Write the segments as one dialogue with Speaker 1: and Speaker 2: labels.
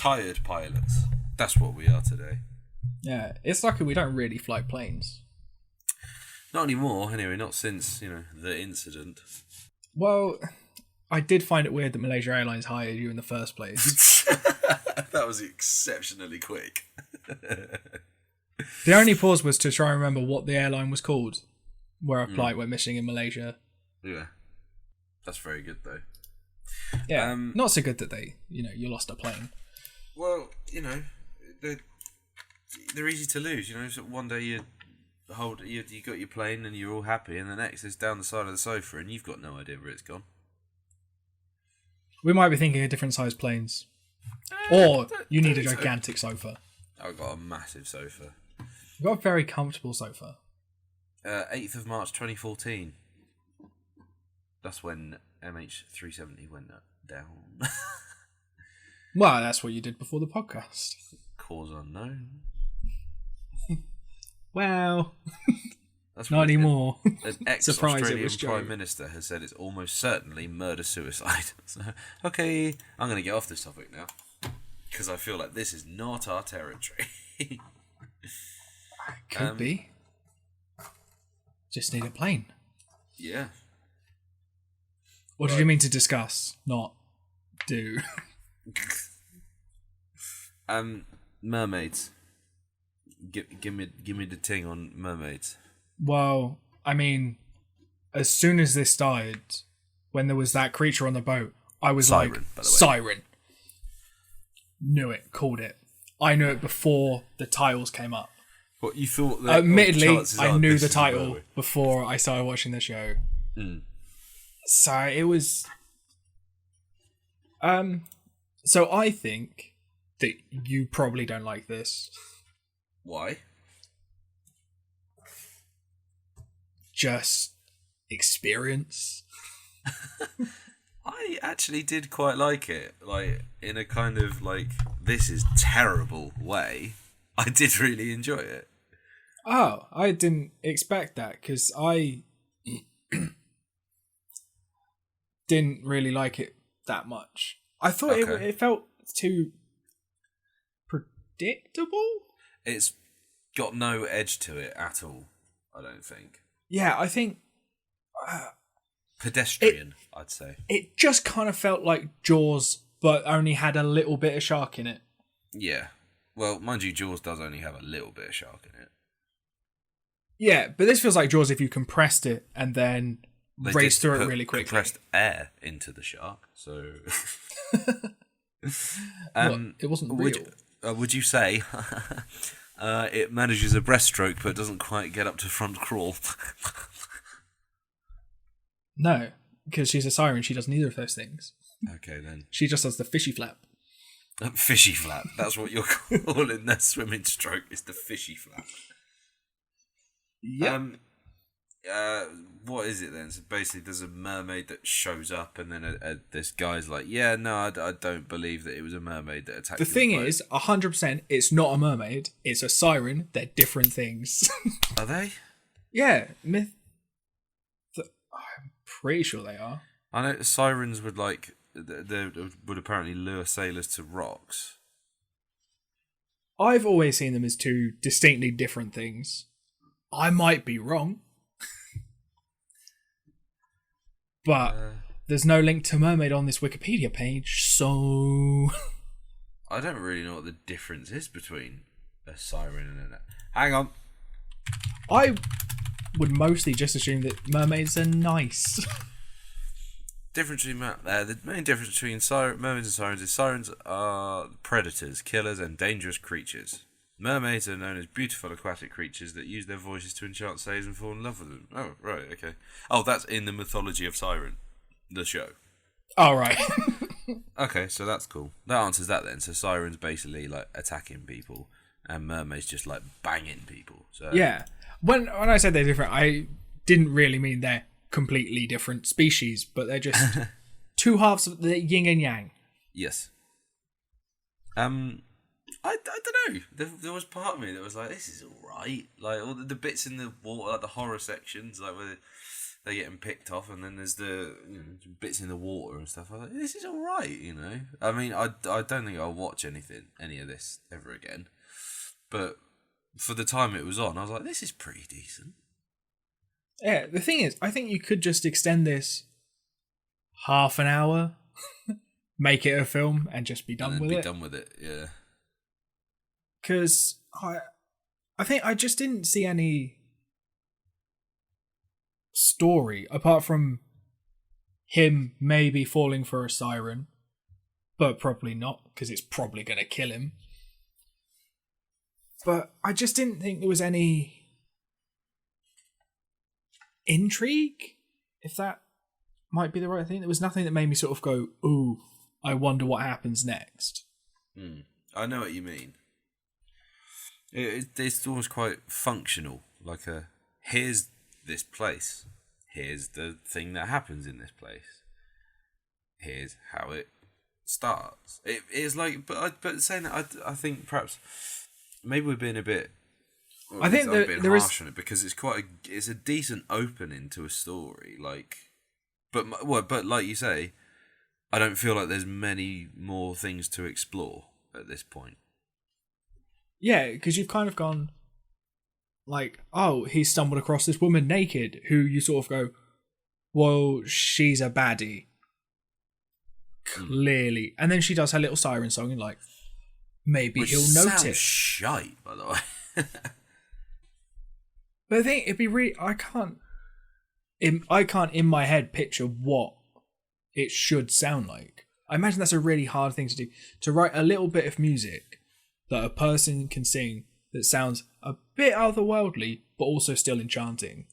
Speaker 1: tired pilots. That's what we are today.
Speaker 2: Yeah, it's lucky we don't really fly planes.
Speaker 1: Not anymore, anyway. Not since the incident.
Speaker 2: Well, I did find it weird that Malaysia Airlines hired you in the first place.
Speaker 1: That was exceptionally quick.
Speaker 2: The only pause was to try and remember what the airline was called, where a flight went missing in Malaysia.
Speaker 1: Yeah, that's very good though.
Speaker 2: Yeah, not so good that you lost a plane.
Speaker 1: Well, they're easy to lose. So one day you got your plane and you're all happy, and the next is down the side of the sofa and you've got no idea where it's gone.
Speaker 2: We might be thinking of different sized planes, or you need a gigantic sofa.
Speaker 1: I've got a massive sofa.
Speaker 2: You've got a very comfortable sofa.
Speaker 1: 8th of March 2014. That's when MH370 went down.
Speaker 2: Well, that's what you did before the podcast.
Speaker 1: Cause unknown.
Speaker 2: Well,
Speaker 1: That's
Speaker 2: not anymore.
Speaker 1: An ex-Australian Prime Minister has said it's almost certainly murder-suicide. So, okay, I'm going to get off this topic now. Because I feel like this is not our territory.
Speaker 2: Could be. Just need a plane.
Speaker 1: Yeah.
Speaker 2: What did you mean to discuss? Not do.
Speaker 1: Mermaids. Give me the ting on mermaids.
Speaker 2: Well, I mean, as soon as this started, when there was that creature on the boat, I was
Speaker 1: Siren,
Speaker 2: like,
Speaker 1: by the way.
Speaker 2: Siren. Knew it, called it. I knew it before the titles came up.
Speaker 1: What you thought? That,
Speaker 2: admittedly, I knew the title before I started watching the show. So it was. So I think that you probably don't like this.
Speaker 1: Why?
Speaker 2: Just experience.
Speaker 1: I actually did quite like it. Like, in a kind of, like, this is terrible way. I did really enjoy it.
Speaker 2: Oh, I didn't expect that, because I didn't really like it that much. I thought it felt too predictable.
Speaker 1: It's got no edge to it at all, I don't think.
Speaker 2: Yeah, I think...
Speaker 1: pedestrian, I'd say.
Speaker 2: It just kind of felt like Jaws, but only had a little bit of shark in it.
Speaker 1: Yeah. Well, mind you, Jaws does only have a little bit of shark in it.
Speaker 2: Yeah, but this feels like Jaws if you compressed it and then raced through it really quickly.
Speaker 1: Compressed air into the shark, so...
Speaker 2: It wasn't real.
Speaker 1: Would you say it manages a breaststroke but doesn't quite get up to front crawl?
Speaker 2: No, because she's a siren. She does neither of those things.
Speaker 1: Okay, then.
Speaker 2: She just does the fishy flap.
Speaker 1: Fishy flap. That's what you're calling that swimming stroke, is the fishy flap.
Speaker 2: Yeah.
Speaker 1: What is it then? So basically there's a mermaid that shows up and then this guy's like, yeah, no, I don't believe that it was a mermaid that attacked
Speaker 2: the thing is, 100%, it's not a mermaid. It's a siren. They're different things.
Speaker 1: Are they?
Speaker 2: Yeah. I'm pretty sure they are.
Speaker 1: I know sirens would they would apparently lure sailors to rocks.
Speaker 2: I've always seen them as two distinctly different things. I might be wrong. But there's no link to mermaid on this Wikipedia page, so...
Speaker 1: I don't really know what the difference is between a siren and Hang on.
Speaker 2: I would mostly just assume that mermaids are nice.
Speaker 1: The main difference between mermaids and sirens is sirens are predators, killers, and dangerous creatures. Mermaids are known as beautiful aquatic creatures that use their voices to enchant sailors and fall in love with them. Oh, right, okay. Oh, that's in the mythology of Siren, the show.
Speaker 2: Oh, right.
Speaker 1: Okay, so that's cool. That answers that then. So sirens basically like attacking people, and mermaids just like banging people. So
Speaker 2: yeah. When I said they're different, I didn't really mean they're completely different species, but they're just two halves of the yin and yang.
Speaker 1: Yes. I don't know. There was part of me that was like, this is alright. Like, all the bits in the water, like the horror sections, like where they're getting picked off, and then there's the bits in the water and stuff. I was like, this is all right, I mean, I don't think I'll watch any of this ever again. But for the time it was on, I was like, this is pretty decent.
Speaker 2: Yeah, the thing is, I think you could just extend this half an hour, make it a film, and just be done with it.
Speaker 1: Done with it, yeah.
Speaker 2: Because I think I just didn't see any story apart from him maybe falling for a siren, but probably not, because it's probably going to kill him. But I just didn't think there was any intrigue, if that might be the right thing. There was nothing that made me sort of go, ooh, I wonder what happens next.
Speaker 1: I know what you mean. It's almost quite functional. Like here's this place. Here's the thing that happens in this place. Here's how it starts. It's like, but saying that, I think perhaps maybe we're being a bit.
Speaker 2: I think
Speaker 1: I'm being
Speaker 2: there
Speaker 1: harsh on it, because it's a decent opening to a story. Like, but like you say, I don't feel like there's many more things to explore at this point.
Speaker 2: Yeah, because you've kind of gone like, oh, he stumbled across this woman naked, who you sort of go, well, she's a baddie. Clearly. And then she does her little siren song and like, maybe
Speaker 1: Which
Speaker 2: he'll
Speaker 1: sounds
Speaker 2: notice.
Speaker 1: shite, by the way.
Speaker 2: But I think it'd be really, I can't in my head picture what it should sound like. I imagine that's a really hard thing to do, to write a little bit of music that a person can sing that sounds a bit otherworldly, but also still enchanting.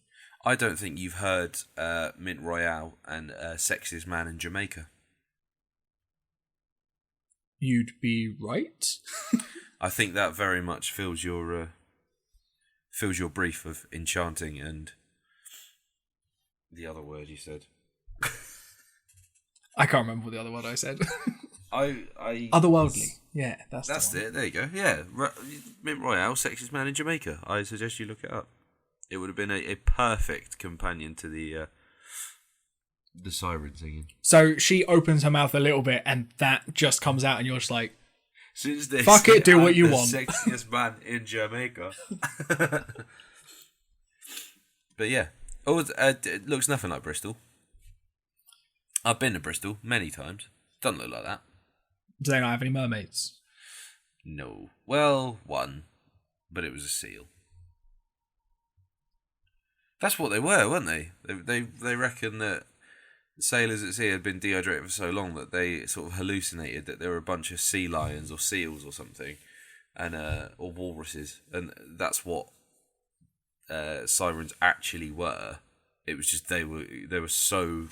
Speaker 1: I don't think you've heard Mint Royale and Sexiest Man in Jamaica.
Speaker 2: You'd be right.
Speaker 1: I think that very much fills your brief of enchanting and the other word you said.
Speaker 2: I can't remember what the other word I said.
Speaker 1: I
Speaker 2: Otherworldly. Yeah, that's
Speaker 1: the it. There you go. Yeah, Mint Royale, Sexiest Man in Jamaica. I suggest you look it up. It would have been a perfect companion to the siren singing.
Speaker 2: So she opens her mouth a little bit, and that just comes out, and you're just like,
Speaker 1: Since they
Speaker 2: fuck it, do what you
Speaker 1: the
Speaker 2: want.
Speaker 1: Sexiest man in Jamaica. But yeah, it looks nothing like Bristol. I've been to Bristol many times. Doesn't look like that.
Speaker 2: Do they not have any mermaids?
Speaker 1: No. Well, one, but it was a seal. That's what they were, weren't they? They reckon that sailors at sea had been dehydrated for so long that they sort of hallucinated that there were a bunch of sea lions or seals or something, and or walruses, and that's what sirens actually were. It was just they were so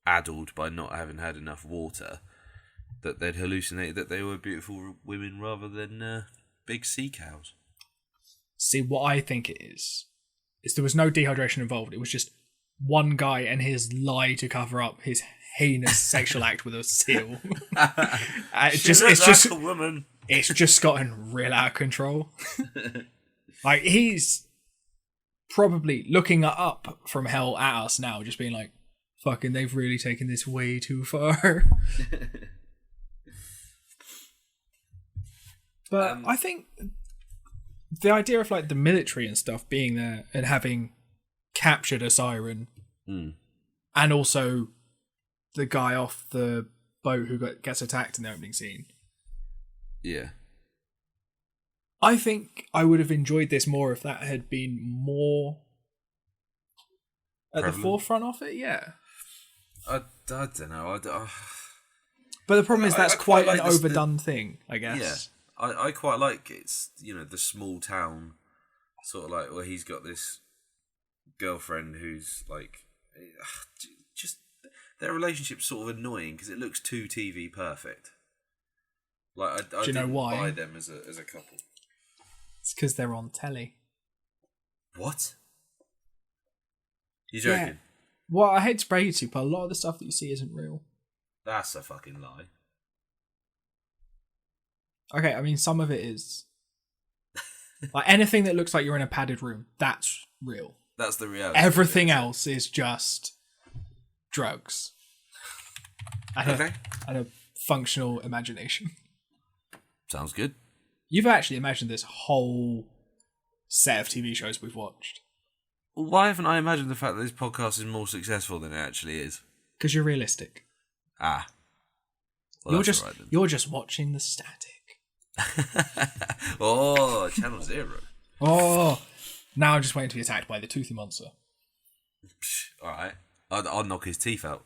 Speaker 1: addled by not having had enough water that they'd hallucinated that they were beautiful women rather than big sea cows.
Speaker 2: See, what I think it is there was no dehydration involved. It was just one guy and his lie to cover up his heinous sexual act with a seal. It's just
Speaker 1: a woman.
Speaker 2: It's just gotten real out of control. Like, he's probably looking up from hell at us now, just being like, fucking, they've really taken this way too far. But I think the idea of like the military and stuff being there and having captured a siren, and also the guy off the boat who gets attacked in the opening scene.
Speaker 1: Yeah.
Speaker 2: I think I would have enjoyed this more if that had been more at the forefront of it, yeah.
Speaker 1: I don't know.
Speaker 2: But the problem is that's
Speaker 1: I
Speaker 2: quite
Speaker 1: like
Speaker 2: an overdone thing, I guess.
Speaker 1: Yeah. I quite like it's, the small town, sort of like, where he's got this girlfriend who's like, just, their relationship's sort of annoying because it looks too TV perfect. Like, I didn't buy them as a couple.
Speaker 2: It's because they're on telly.
Speaker 1: What? You joking?
Speaker 2: Yeah. Well, I hate to break it to you, but a lot of the stuff that you see isn't real.
Speaker 1: That's a fucking lie.
Speaker 2: Okay, I mean, some of it is. Like, anything that looks like you're in a padded room, that's real.
Speaker 1: That's the reality.
Speaker 2: Everything else is just drugs. And a functional imagination.
Speaker 1: Sounds good.
Speaker 2: You've actually imagined this whole set of TV shows we've watched.
Speaker 1: Why haven't I imagined the fact that this podcast is more successful than it actually is?
Speaker 2: Because you're realistic.
Speaker 1: Ah. Well,
Speaker 2: you're just watching the static.
Speaker 1: Oh, Channel Zero.
Speaker 2: Oh, now I'm just waiting to be attacked by the toothy monster.
Speaker 1: Alright. I'll knock his teeth out.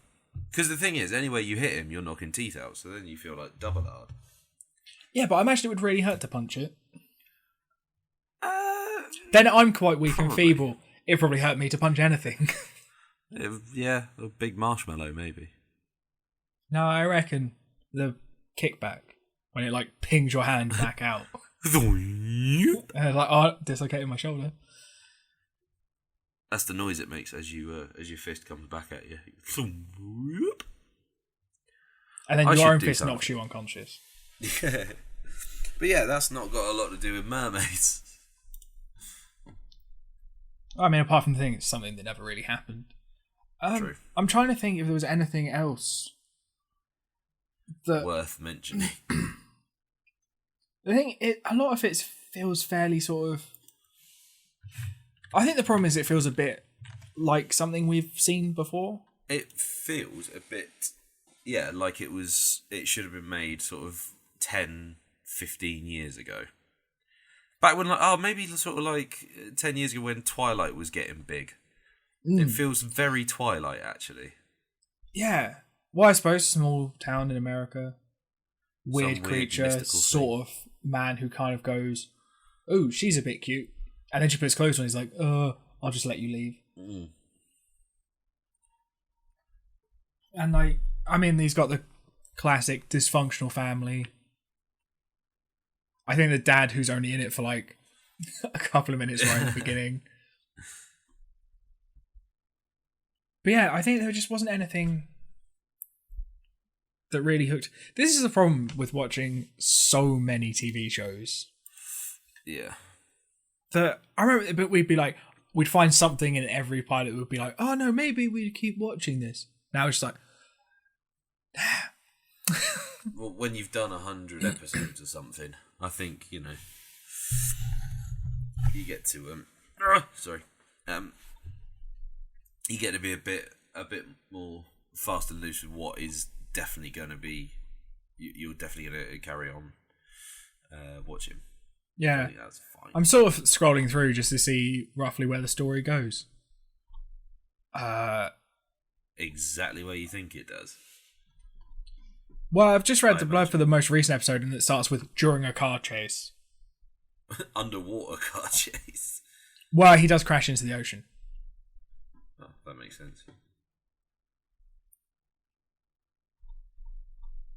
Speaker 1: Because the thing is, anywhere you hit him, you're knocking teeth out, so then you feel like double hard.
Speaker 2: Yeah, but I imagine it would really hurt to punch it. Then I'm quite weak and feeble. It'd probably hurt me to punch anything.
Speaker 1: Yeah, a big marshmallow, maybe.
Speaker 2: No, I reckon the kickback, when it like pings your hand back out. And it's like, oh, dislocated my shoulder.
Speaker 1: That's the noise it makes as your fist comes back at you.
Speaker 2: And then your own fist knocks you unconscious.
Speaker 1: Yeah. But yeah, that's not got a lot to do with mermaids.
Speaker 2: I mean, apart from the thing, it's something that never really happened.
Speaker 1: True.
Speaker 2: I'm trying to think if there was anything else that
Speaker 1: worth mentioning.
Speaker 2: I think a lot of it feels fairly sort of. I think the problem is it feels a bit like something we've seen before.
Speaker 1: It feels a bit, yeah, like it should have been made sort of 10, 15 years ago. Back when, maybe sort of like 10 years ago when Twilight was getting big. It feels very Twilight, actually.
Speaker 2: Yeah. Well, I suppose small town in America. Weird creature, sort of man who kind of goes, oh, she's a bit cute. And then she puts clothes on, he's like, I'll just let you leave.
Speaker 1: Mm.
Speaker 2: And like, I mean, he's got the classic dysfunctional family. I think the dad who's only in it for like a couple of minutes right at the beginning. But yeah, I think there just wasn't anything that really hooked. This is a problem with watching so many TV shows.
Speaker 1: Yeah.
Speaker 2: That I remember, but we'd find something in every pilot that would be like, oh no, maybe we'd keep watching this. Now it's just like,
Speaker 1: well, when you've done 100 episodes or something, I think, you get to you get to be a bit more fast and loose with what is definitely going to be. You're definitely going to carry on watching.
Speaker 2: Yeah,
Speaker 1: I think that's fine.
Speaker 2: I'm sort of scrolling through just to see roughly where the story goes.
Speaker 1: Exactly where you think it does.
Speaker 2: Well, I've just read the blurb for the most recent episode, and it starts with during a car chase.
Speaker 1: Underwater car chase.
Speaker 2: Well, he does crash into the ocean.
Speaker 1: Oh, that makes sense.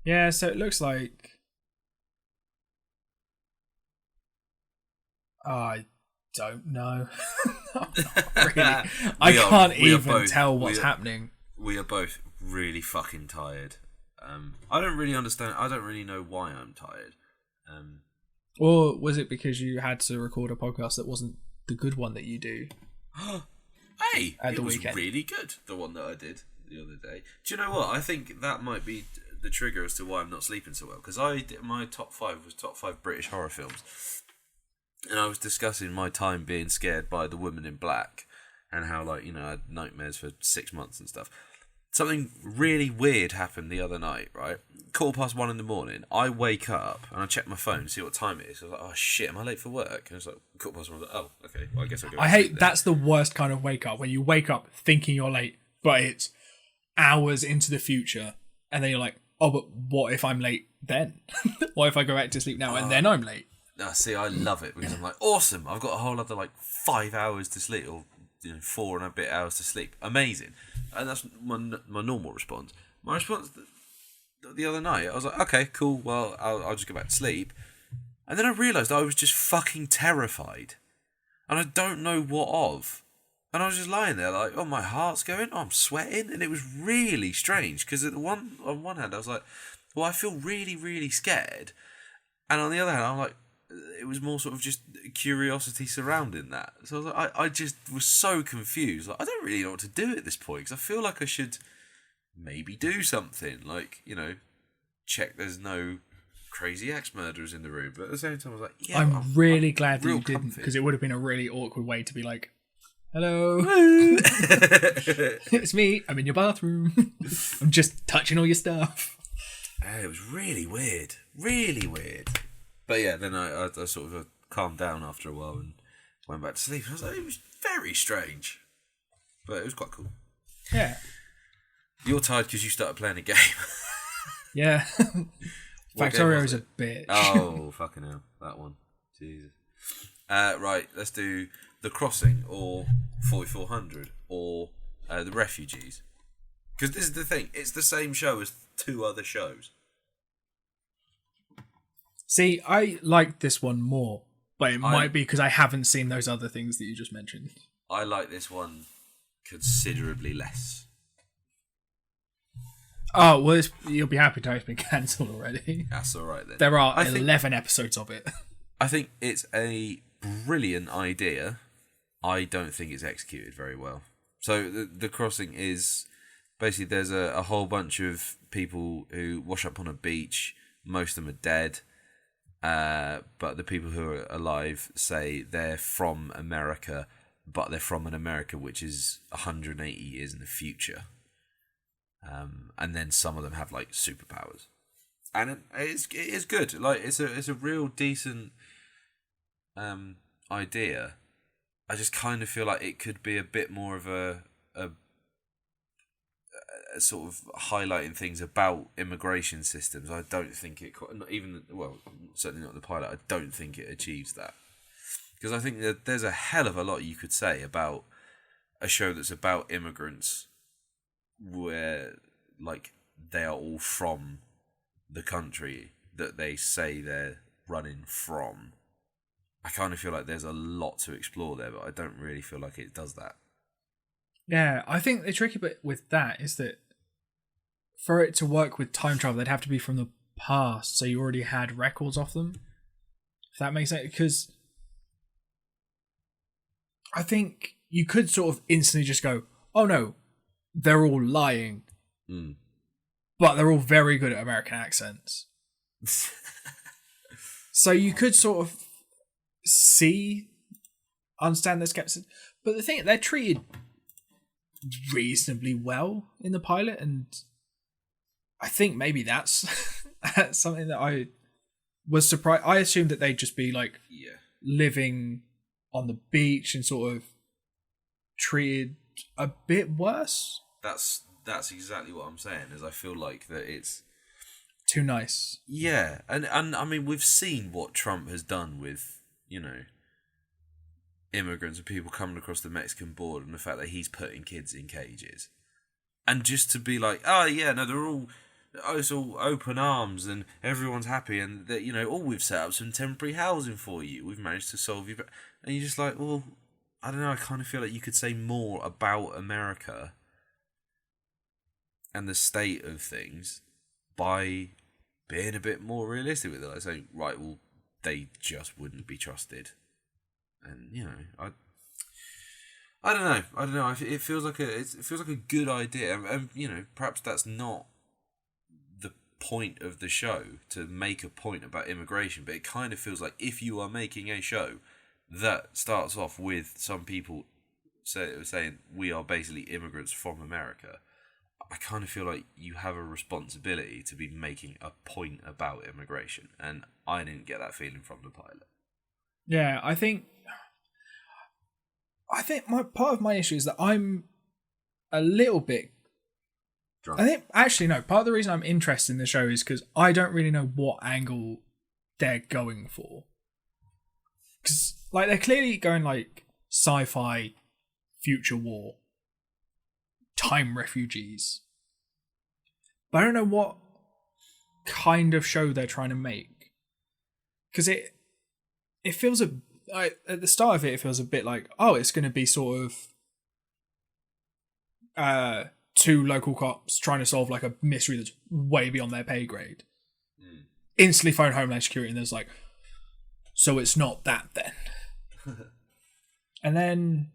Speaker 2: Yeah, so it looks like. I don't know. Not really. I can't even tell what's happening.
Speaker 1: We are both really fucking tired. I don't really understand. I don't really know why I'm tired.
Speaker 2: Or was it because you had to record a podcast that wasn't the good one that you do?
Speaker 1: Hey, it was really good, the one that I did the other day. Do you know what? I think that might be the trigger as to why I'm not sleeping so well. Because my top 5 was top 5 British horror films. And I was discussing my time being scared by The Woman in Black. And how, I had nightmares for 6 months and stuff. Something really weird happened the other night, right? 1:15 in the morning, I wake up and I check my phone to see what time it is. I was like, oh shit, am I late for work? And it's like, 1:15, I was like, oh, okay, well I guess I'll go.
Speaker 2: I hate, that's the worst kind of wake up, when you wake up thinking you're late, but it's hours into the future, and then you're like, oh, but what if I'm late then? What if I go back to sleep now and then I'm late?
Speaker 1: See, I love it, because I'm like, awesome, I've got a whole other 5 hours to sleep, or 4 and a bit hours to sleep. Amazing. And that's my normal response. My response the other night, I was like, okay, cool, well, I'll just go back to sleep. And then I realised I was just fucking terrified. And I don't know what of. And I was just lying there like, oh, my heart's going, oh, I'm sweating. And it was really strange, because on one hand, I was like, well, I feel really, really scared. And on the other hand, I'm like, it was more sort of just curiosity surrounding that. So I was like, I just was so confused. Like, I don't really know what to do at this point because I feel like I should maybe do something, like, you know, check there's no crazy axe murderers in the room. But at the same time, I was like, yeah,
Speaker 2: I'm really glad that
Speaker 1: real
Speaker 2: you didn't,
Speaker 1: comfy.
Speaker 2: because it would have been a really awkward way to be like, hello, it's me. I'm in your bathroom. I'm just touching all your stuff.
Speaker 1: It was really weird. Really weird. But yeah, then I sort of calmed down after a while and went back to sleep. I was like, it was very strange. But it was quite cool.
Speaker 2: Yeah.
Speaker 1: You're tired because you started playing a game.
Speaker 2: Yeah.
Speaker 1: What game was
Speaker 2: Factorio's a
Speaker 1: it?
Speaker 2: bitch.
Speaker 1: Oh, fucking hell. That one. Jesus. Right, let's do The Crossing or 4400 or The Refugees. Because this is the thing. It's the same show as 2 other shows.
Speaker 2: See, I like this one more, but it might be because I haven't seen those other things that you just mentioned.
Speaker 1: I like this one considerably less.
Speaker 2: Oh, well, you'll be happy to know it's been cancelled already.
Speaker 1: That's alright then.
Speaker 2: There are 11 episodes of it.
Speaker 1: I think it's a brilliant idea. I don't think it's executed very well. So the Crossing is basically there's a whole bunch of people who wash up on a beach. Most of them are dead. But the people who are alive say they're from America, but they're from an America which is 180 years in the future. And then some of them have like superpowers, and it is good. Like it's a real decent idea. I just kind of feel like it could be a bit more of a sort of highlighting things about immigration systems. I don't think it, not even, well, certainly not the pilot. I don't think it achieves that, because I think that there's a hell of a lot you could say about a show that's about immigrants, where like they are all from the country that they say they're running from. I kind of feel like there's a lot to explore there, but I don't really feel like it does that.
Speaker 2: Yeah, I think the tricky bit with that is that for it to work with time travel, they'd have to be from the past, so you already had records of them. If that makes sense, because I think you could sort of instantly just go, oh no, they're all lying. But they're all very good at American accents. So you could sort of understand the skepticism. But the thing, they're treated reasonably well in the pilot, and I think maybe that's something that I was surprised. I assumed that they'd just be like living on the beach and sort of treated a bit worse.
Speaker 1: That's exactly what I'm saying. Is I feel like that it's
Speaker 2: too nice.
Speaker 1: Yeah, and I mean we've seen what Trump has done with, you know, immigrants and people coming across the Mexican border, and the fact that he's putting kids in cages, and just to be like, oh yeah, no, it's all open arms and everyone's happy, and that, you know, we've set up some temporary housing for you, we've managed to solve you, and you're just like, well, I don't know, I kind of feel like you could say more about America and the state of things by being a bit more realistic with it. Like saying, right, well, they just wouldn't be trusted. And, you know, I don't know. It feels like a good idea. And, you know, perhaps that's not the point of the show, to make a point about immigration, but it kind of feels like if you are making a show that starts off with some people saying we are basically immigrants from America, I kind of feel like you have a responsibility to be making a point about immigration, and I didn't get that feeling from the pilot.
Speaker 2: Yeah, I think my part of my issue is that I'm a little bit drunk. I think actually no. Part of the reason I'm interested in the show is because I don't really know what angle they're going for. Because like they're clearly going like sci-fi, future war, time refugees. But I don't know what kind of show they're trying to make. Because it feels at the start of it feels a bit like, oh, it's going to be sort of 2 local cops trying to solve like a mystery that's way beyond their pay grade. Instantly phone Homeland Security and there's like, so it's not that then. And then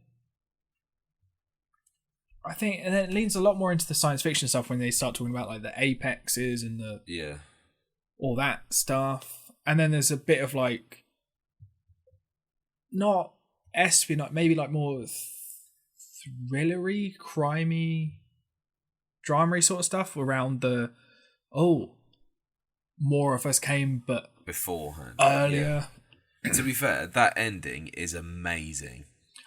Speaker 2: I think, and then it leans a lot more into the science fiction stuff when they start talking about like the apexes and the all that stuff. And then there's a bit of like not espionage, maybe like more thrillery, crimey, drama sort of stuff around the more of us came but
Speaker 1: beforehand
Speaker 2: earlier.
Speaker 1: Yeah. To be fair, that ending is amazing.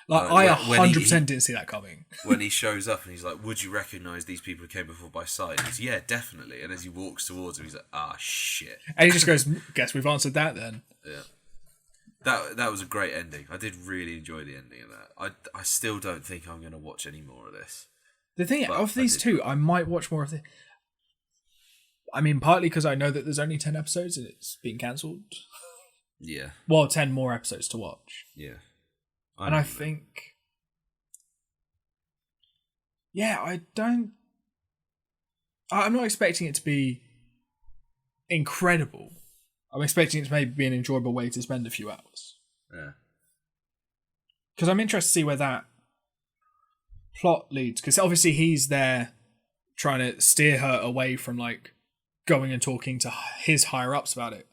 Speaker 2: Like I 100% didn't see that coming.
Speaker 1: When he shows up and he's like, "Would you recognise these people who came before by sight?" He's, "Yeah, definitely." And as he walks towards him, he's like, "Ah, shit."
Speaker 2: And he just goes, "Guess we've answered that then."
Speaker 1: Yeah. That was a great ending. I did really enjoy the ending of that. I still don't think I'm going to watch any more of this.
Speaker 2: The thing of these two, I might watch more of the. I mean, partly because I know that there's only 10 episodes and it's being cancelled.
Speaker 1: Yeah.
Speaker 2: Well, 10 more episodes to watch.
Speaker 1: Yeah.
Speaker 2: I think... Yeah, I'm not expecting it to be incredible. I'm expecting it to maybe be an enjoyable way to spend a few hours.
Speaker 1: Yeah.
Speaker 2: Because I'm interested to see where that plot leads. Because obviously he's there trying to steer her away from like going and talking to his higher ups about it.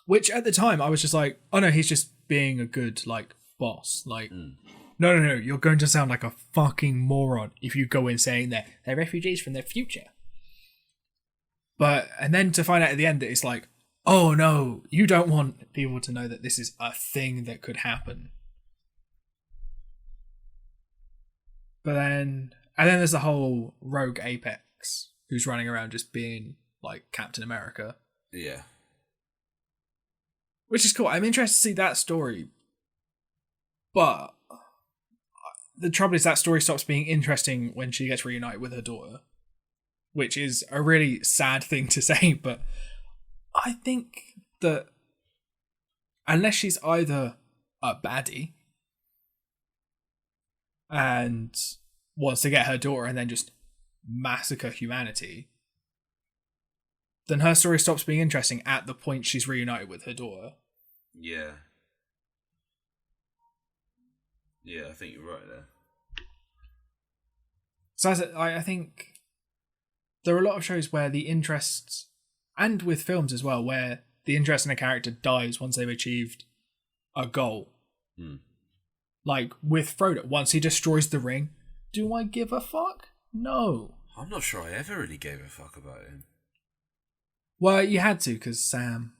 Speaker 2: Which at the time I was just like, oh no, he's just being a good like boss. Like, no, you're going to sound like a fucking moron if you go in saying that they're refugees from their future. But, and then to find out at the end that it's like, oh no, you don't want people to know that this is a thing that could happen. But then, and then there's the whole rogue Apex who's running around just being like Captain America.
Speaker 1: Yeah.
Speaker 2: Which is cool. I'm interested to see that story. But the trouble is that story stops being interesting when she gets reunited with her daughter. Which is a really sad thing to say, but I think that unless she's either a baddie and wants to get her daughter and then just massacre humanity, then her story stops being interesting at the point she's reunited with her daughter.
Speaker 1: Yeah. Yeah, I think you're right there.
Speaker 2: So I think there are a lot of shows where the interest, and with films as well, where the interest in a character dies once they've achieved a goal. Like with Frodo, once he destroys the ring, do I give a fuck? No.
Speaker 1: I'm not sure I ever really gave a fuck about him.
Speaker 2: Well, you had to, because Sam.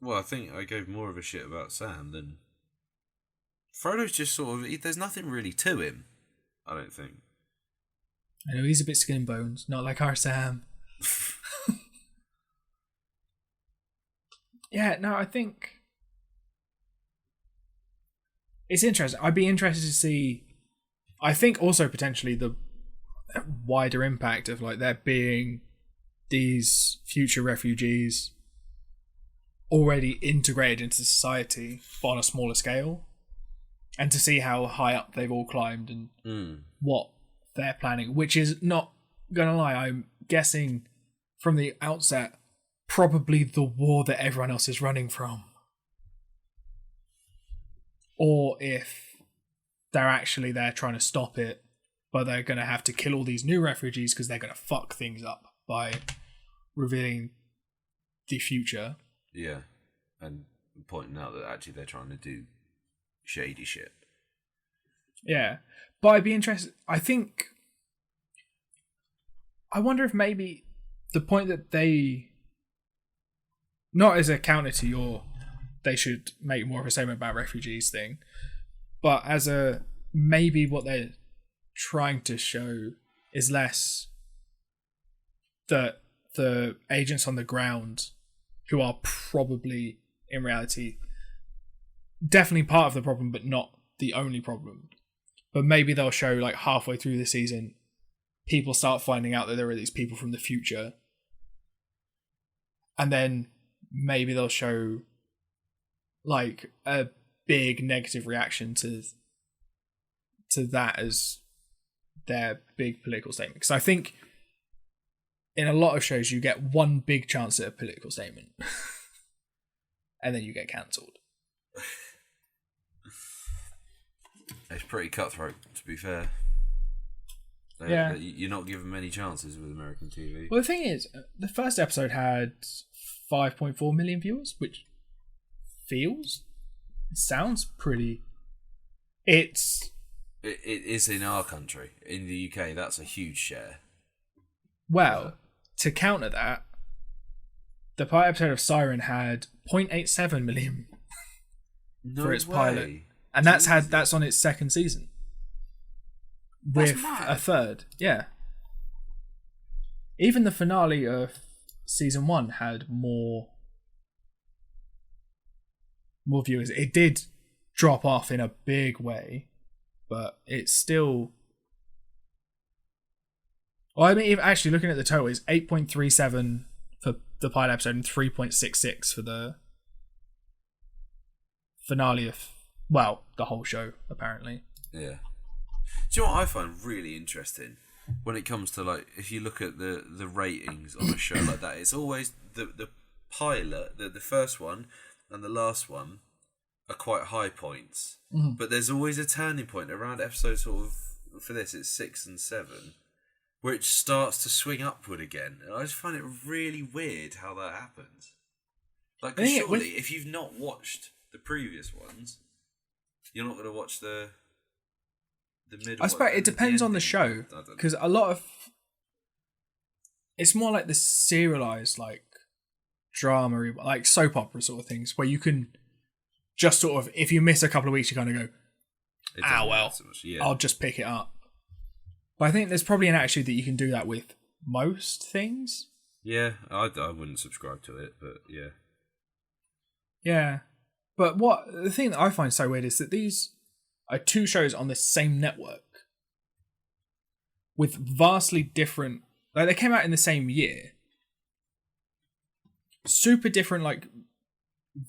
Speaker 1: Well, I think I gave more of a shit about Sam than... Frodo's just sort of... There's nothing really to him, I don't think.
Speaker 2: I know, he's a bit skin and bones, not like our Sam. Yeah, no, I think... It's interesting. I'd be interested to see... I think also potentially the wider impact of like there being these future refugees already integrated into society but on a smaller scale, and to see how high up they've all climbed and what they're planning, which is, not gonna lie, I'm guessing from the outset probably the war that everyone else is running from, or if they're actually there trying to stop it, but they're going to have to kill all these new refugees because they're going to fuck things up by revealing the future.
Speaker 1: Yeah, and pointing out that actually they're trying to do shady shit.
Speaker 2: Yeah, but I'd be interested. I wonder if maybe the point that they, not as a counter to your, they should make more of a statement about refugees thing, but as a, maybe what they're trying to show is less that the agents on the ground, who are probably in reality definitely part of the problem but not the only problem, but maybe they'll show like halfway through the season people start finding out that there are these people from the future, and then maybe they'll show like a big negative reaction to that as their big political statement. Because I think in a lot of shows you get one big chance at a political statement and then you get cancelled.
Speaker 1: It's pretty cutthroat, to be fair.
Speaker 2: Yeah.
Speaker 1: You're not given many chances with American TV.
Speaker 2: Well, the thing is, the first episode had 5.4 million viewers, which sounds pretty... It
Speaker 1: is in our country. In the UK, that's a huge share.
Speaker 2: Well, to counter that, the pilot episode of Siren had 0.87 million for its pilot. And that's on its second season. With a third. Yeah. Even the finale of season 1 had more viewers. It did drop off in a big way, but it's still... Well, I mean, actually looking at the total, it's 8.37 for the pilot episode and 3.66 for the finale of, well, the whole show, apparently.
Speaker 1: Yeah. Do you know what I find really interesting when it comes to, like, if you look at the ratings on a show like that, it's always the pilot, the first one and the last one are quite high points.
Speaker 2: Mm-hmm.
Speaker 1: But there's always a turning point around episode sort of, for this, it's 6 and 7, where it starts to swing upward again. And I just find it really weird how that happens. Like, 'cause surely, if you've not watched the previous ones, you're not going to watch the middle.
Speaker 2: I suppose it depends on the show, because a lot of... It's more like the serialized, like, drama, like soap opera sort of things, where you can just sort of, if you miss a couple of weeks, you kind of go, well, so yeah. I'll just pick it up. But I think there's probably an attitude that you can do that with most things.
Speaker 1: Yeah, I wouldn't subscribe to it, but yeah.
Speaker 2: Yeah. But the thing that I find so weird is that these are two shows on the same network with vastly different... Like, they came out in the same year. Super different, like,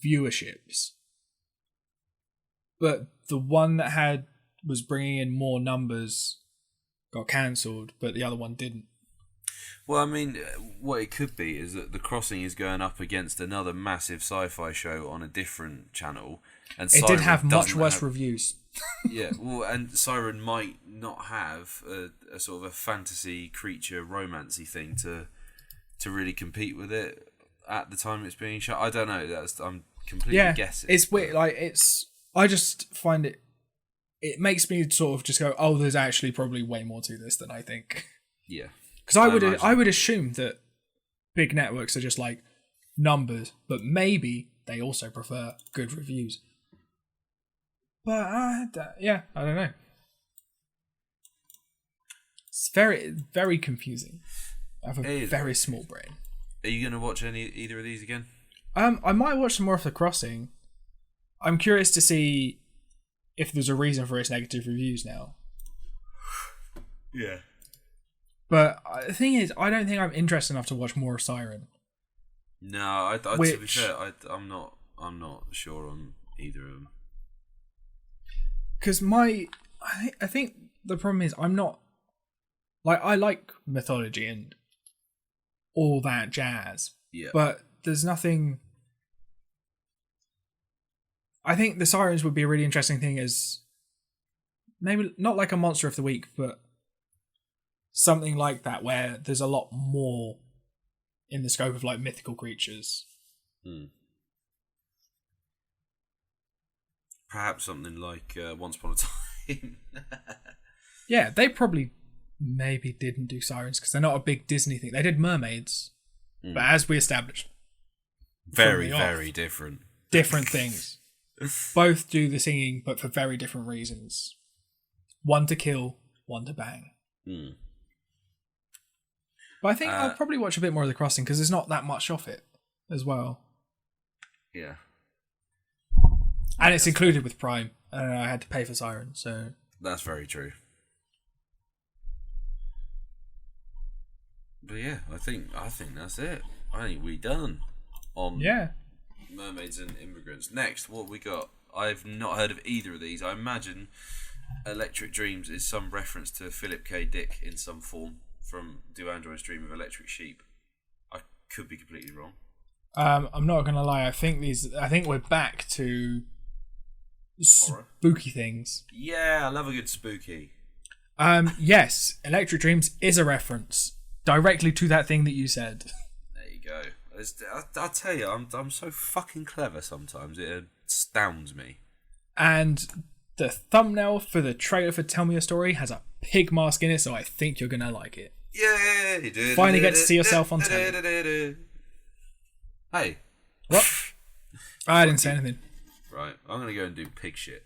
Speaker 2: viewerships. But the one that was bringing in more numbers got cancelled, but the other one didn't.
Speaker 1: Well, I mean, what it could be is that The Crossing is going up against another massive sci-fi show on a different channel, and
Speaker 2: it did have much worse reviews.
Speaker 1: Yeah, well, and Siren might not have a sort of a fantasy creature romancy thing to really compete with it at the time it's being shot. I don't know. I'm completely guessing.
Speaker 2: It's weird. Like, I just find it. It makes me sort of just go, oh, there's actually probably way more to this than I think.
Speaker 1: Yeah.
Speaker 2: Because I would assume that big networks are just like numbers, but maybe they also prefer good reviews. But I don't know. It's very, very confusing. I have a very small brain.
Speaker 1: Are you going to watch either of these again?
Speaker 2: I might watch some more of The Crossing. I'm curious to see if there's a reason for its negative reviews now.
Speaker 1: Yeah.
Speaker 2: But the thing is, I don't think I'm interested enough to watch more of Siren.
Speaker 1: No, to be fair, I'm not sure on either of them.
Speaker 2: Because I think the problem is I'm not... Like, I like mythology and all that jazz.
Speaker 1: Yeah.
Speaker 2: But there's nothing... I think the Sirens would be a really interesting thing as... Maybe not like a Monster of the Week, but something like that where there's a lot more in the scope of like mythical creatures.
Speaker 1: Perhaps something like Once Upon a Time.
Speaker 2: Yeah, they probably maybe didn't do Sirens because they're not a big Disney thing. They did Mermaids, but as we established,
Speaker 1: very different.
Speaker 2: Different things. Both do the singing, but for very different reasons. One to kill, one to bang. But I think I'll probably watch a bit more of The Crossing because there's not that much of it as well.
Speaker 1: Yeah.
Speaker 2: And it's included with Prime. And I had to pay for Siren, so...
Speaker 1: That's very true. But yeah, I think that's it. I think we're done on Mermaids and Immigrants. Next, what we got? I've not heard of either of these. I imagine Electric Dreams is some reference to Philip K. Dick in some form from Do Androids Dream of Electric Sheep. I could be completely wrong.
Speaker 2: I'm not gonna lie. I think we're back to
Speaker 1: Horror.
Speaker 2: spooky things.
Speaker 1: Yeah, I love a good spooky.
Speaker 2: Yes, Electric Dreams is a reference directly to that thing that you said.
Speaker 1: There you go. I'll tell you, I'm so fucking clever sometimes. It astounds me.
Speaker 2: And the thumbnail for the trailer for Tell Me a Story has a pig mask in it, so I think you're gonna like it.
Speaker 1: Yeah,
Speaker 2: Finally get to see yourself on telly.
Speaker 1: Hey.
Speaker 2: What? I didn't say anything.
Speaker 1: Right, I'm gonna go and do pig shit.